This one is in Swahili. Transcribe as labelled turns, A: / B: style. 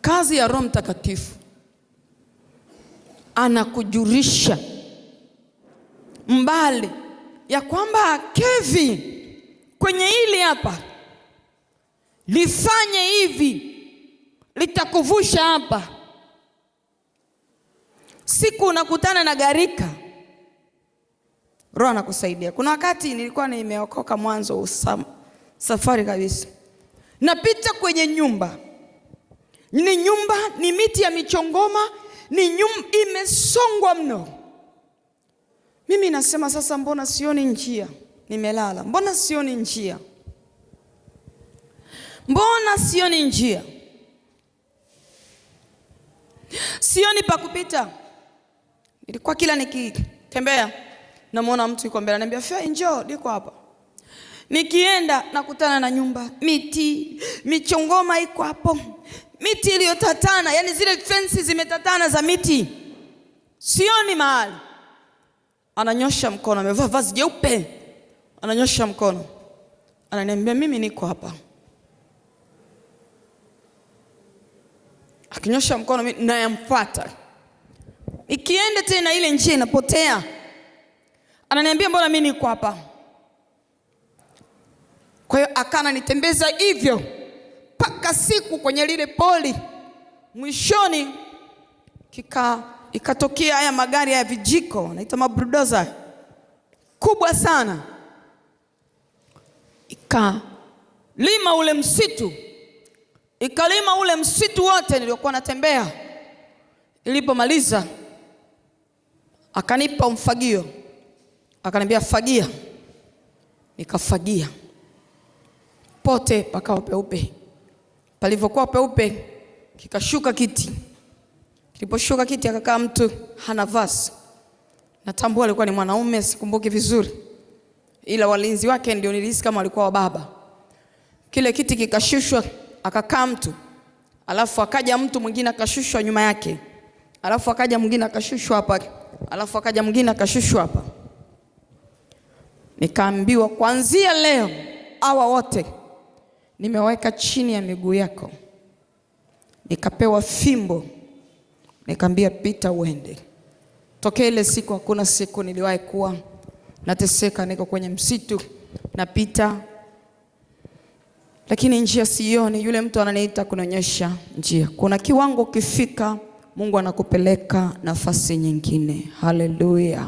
A: Kazi ya Roho Mtakatifu, anakujulisha mbali ya kwamba Kevi, kwenye hili hapa lifanye hivi, litakuvusha hapa. Siku unakutana na gharika, Roho anakusaidia. Kuna wakati nilikuwa nimeokoka mwanzo safari kabisa, napita kwenye nyumba, ni miti ya michongoma, ni nyumba imesongwa mno. Mimi nasema sasa, mbona sioni njia? Nimelala, mbona sioni njia? Mbona sioni njia? Sioni pa kupita. Nilikuwa kila nikitembea namuona mtu yuko mbele, ananiambia Fei, njoo, niko hapa. Nikienda nakutana na nyumba, miti, michongoma iko hapo. Miti iliyotatana, yani zile fences zimetatana za miti. Sioni mahali. Ananyosha mkono, amevaa vazi jeupe. Ananyosha mkono, ananiambia mimi niko hapa. Akinyosha mkono, mimi nayamfuata. Nikienda tena ile njia inapotea. Ananiambia mbona mimi niko hapa? Kwa hiyo akana nitembeza hivyo paka siku kwenye lile poli. Mwishoni ikatokea haya magari ya vijiko, naita mabrudoza kubwa sana. Ikalima ule msitu. Ikalima ule msitu wote niliokuwa natembea. Ilipomaliza akanipa mfagio. Akaniambia fagia. Nikafagia. Pote pakawa peupe. Palivyokuwa peupe kikashuka kiti. Kiliposhuka kiti akakaa mtu hana vazi. Natambua alikuwa ni mwanaume, sikumbuki vizuri, ila walinzi wake ndio nilihisi kama walikuwa wa baba. Kile kiti kikashushwa, akakaa mtu. Alafu akaja mtu mwingine akashushwa nyuma yake. Alafu akaja mwingine akashushwa hapa. Alafu akaja mwingine akashushwa hapa. Nikaambiwa kuanzia leo hawa wote nimeweka chini ya miguu yako. Nikapewa fimbo. Nikaambia pita uende. Tokea ile siku hakuna siku niliwahi kuwa nateseka niko kwenye msitu napita, lakini njia sioni. Yule mtu ananiita kunionyesha njia. Kuna kiwango kifika, Mungu anakupeleka nafasi nyingine. Haleluya.